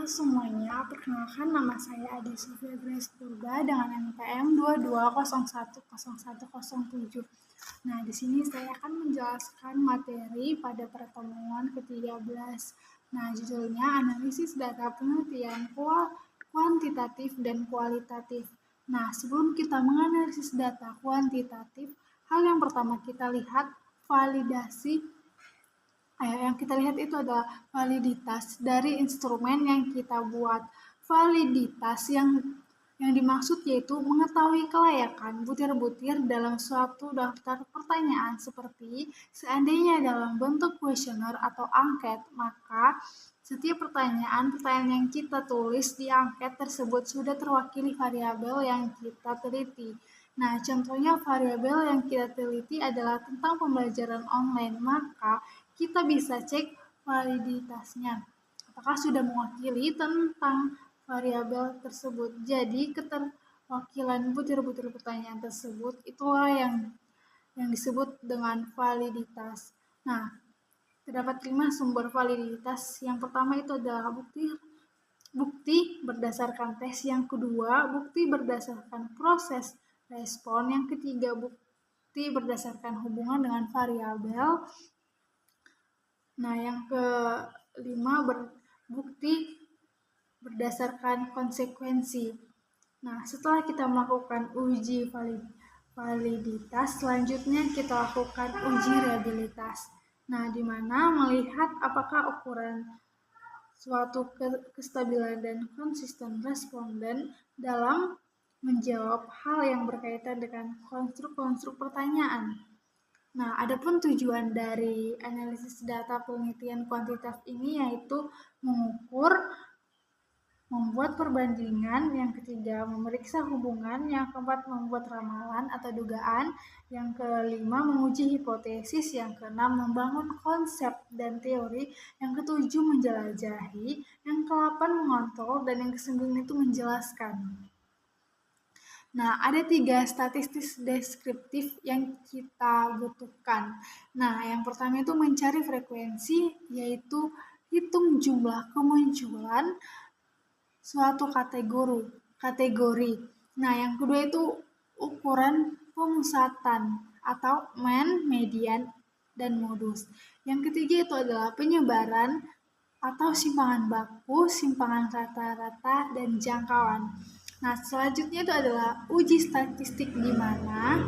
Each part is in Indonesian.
semuanya, perkenalkan nama saya Adi Sofia Grace Purba dengan NPM 22010107. Nah, di sini saya akan menjelaskan materi pada pertemuan ke-13. Nah, judulnya analisis data penelitian kuantitatif dan kualitatif. Nah, sebelum kita menganalisis data kuantitatif, hal yang pertama kita lihat validasi yang kita lihat itu adalah validitas dari instrumen yang kita buat. Validitas yang dimaksud yaitu mengetahui kelayakan butir-butir dalam suatu daftar pertanyaan seperti seandainya dalam bentuk kuesioner atau angket, maka setiap pertanyaan yang kita tulis di angket tersebut sudah terwakili variabel yang kita teliti. Nah, contohnya variabel yang kita teliti adalah tentang pembelajaran online, maka kita bisa cek validitasnya. Apakah sudah mewakili tentang variabel tersebut. Jadi, keterwakilan butir-butir pertanyaan tersebut itulah yang disebut dengan validitas. Nah, terdapat 5 sumber validitas. Yang pertama itu adalah bukti berdasarkan tes, yang kedua bukti berdasarkan proses respon, yang ketiga bukti berdasarkan hubungan dengan variabel. Nah, yang kelima bukti berdasarkan konsekuensi. Nah, setelah kita melakukan uji validitas, selanjutnya kita lakukan uji reliabilitas. Nah, di mana melihat apakah ukuran suatu kestabilan dan konsisten responden dalam menjawab hal yang berkaitan dengan konstruk pertanyaan. Nah, adapun tujuan dari analisis data penelitian kuantitatif ini yaitu mengukur, membuat perbandingan, yang ketiga memeriksa hubungan, yang keempat membuat ramalan atau dugaan, yang kelima menguji hipotesis, yang keenam membangun konsep dan teori, yang ketujuh menjelajahi, yang kedelapan mengontrol, dan yang kesembilan itu menjelaskan. Nah, ada 3 statistik deskriptif yang kita butuhkan. Nah, yang pertama itu mencari frekuensi, yaitu hitung jumlah kemunculan suatu kategori. Nah, yang kedua itu ukuran pemusatan atau mean, median, dan modus. Yang ketiga itu adalah penyebaran atau simpangan baku, simpangan rata-rata, dan jangkauan. Nah, selanjutnya itu adalah uji statistik, di mana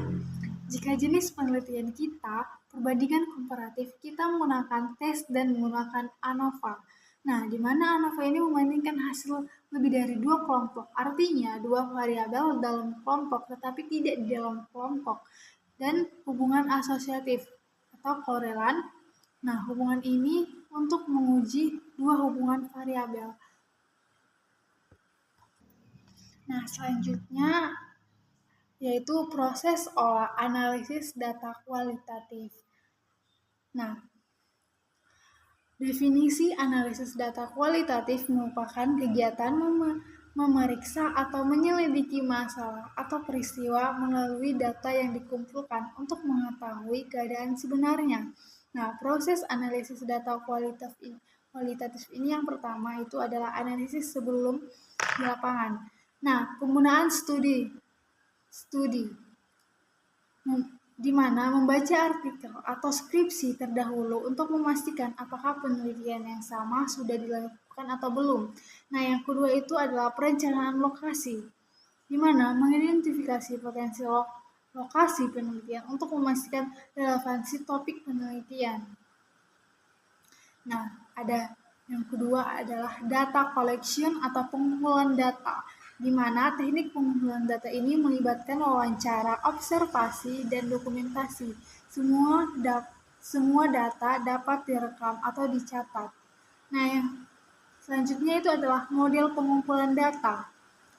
jika jenis penelitian kita perbandingan komparatif, kita menggunakan tes dan menggunakan ANOVA. Nah, di mana ANOVA ini membandingkan hasil lebih dari 2 kelompok, artinya 2 variabel dalam kelompok tetapi tidak di dalam kelompok, dan hubungan asosiatif atau korelan. Nah, hubungan ini untuk menguji 2 hubungan variabel. Nah, selanjutnya yaitu proses analisis data kualitatif. Nah, definisi analisis data kualitatif merupakan kegiatan memeriksa atau menyelidiki masalah atau peristiwa melalui data yang dikumpulkan untuk mengetahui keadaan sebenarnya. Nah, proses analisis data kualitatif ini yang pertama itu adalah analisis sebelum di lapangan. Nah, penggunaan studi di mana membaca artikel atau skripsi terdahulu untuk memastikan apakah penelitian yang sama sudah dilakukan atau belum. Nah, yang kedua itu adalah perencanaan lokasi, di mana mengidentifikasi potensi lokasi penelitian untuk memastikan relevansi topik penelitian. Nah, ada yang kedua adalah data collection atau pengumpulan data, di mana teknik pengumpulan data ini melibatkan wawancara, observasi, dan dokumentasi. Semua data dapat direkam atau dicatat. Nah, yang selanjutnya itu adalah model pengumpulan data.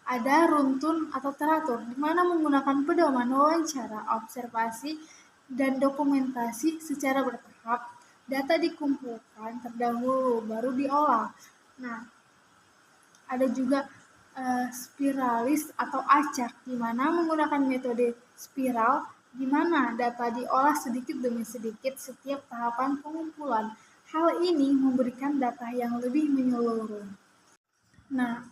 Ada runtun atau teratur, di mana menggunakan pedoman wawancara, observasi, dan dokumentasi secara bertahap. Data dikumpulkan terdahulu, baru diolah. Nah, ada juga spiralis atau acak, di mana menggunakan metode spiral, di mana data diolah sedikit demi sedikit setiap tahapan pengumpulan. Hal ini memberikan data yang lebih menyeluruh. Nah,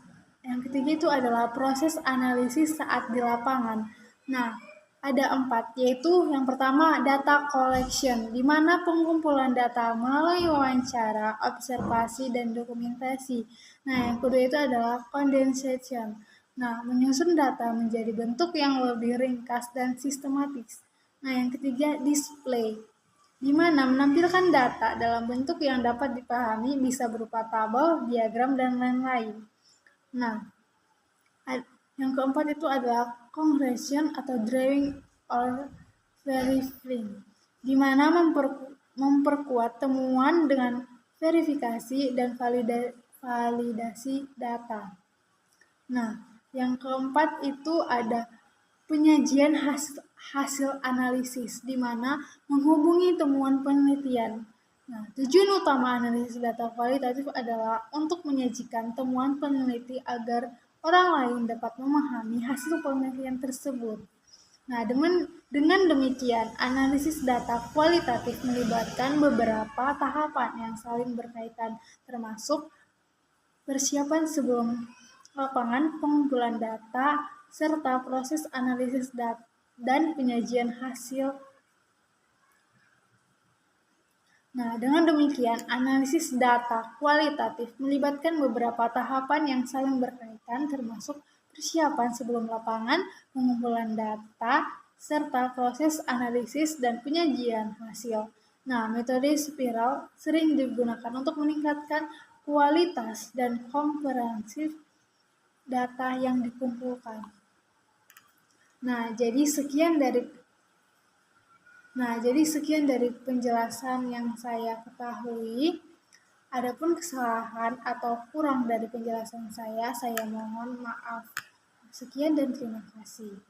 yang ketiga itu adalah proses analisis saat di lapangan. Nah, ada 4, yaitu yang pertama data collection, di mana pengumpulan data melalui wawancara, observasi, dan dokumentasi. Nah, yang kedua itu adalah condensation. Nah, menyusun data menjadi bentuk yang lebih ringkas dan sistematis. Nah, yang ketiga display, di mana menampilkan data dalam bentuk yang dapat dipahami, bisa berupa tabel, diagram, dan lain-lain. Nah, yang keempat itu adalah congression atau drawing or verifying, di mana memperkuat temuan dengan verifikasi dan validasi data. Nah, yang keempat itu ada penyajian hasil analisis, di mana menghubungi temuan penelitian. Nah, tujuan utama analisis data kualitatif adalah untuk menyajikan temuan peneliti agar orang lain dapat memahami hasil penelitian tersebut. Nah, dengan demikian, analisis data kualitatif melibatkan beberapa tahapan yang saling berkaitan, termasuk persiapan sebelum lapangan, pengumpulan data, serta proses analisis data dan penyajian hasil. Nah, dengan demikian, analisis data kualitatif melibatkan beberapa tahapan yang saling berkaitan, termasuk persiapan sebelum lapangan, pengumpulan data, serta proses analisis dan penyajian hasil. Nah, metode spiral sering digunakan untuk meningkatkan kualitas dan komprehensif data yang dikumpulkan. Nah, jadi sekian dari penjelasan yang saya ketahui. Adapun kesalahan atau kurang dari penjelasan saya mohon maaf. Sekian dan terima kasih.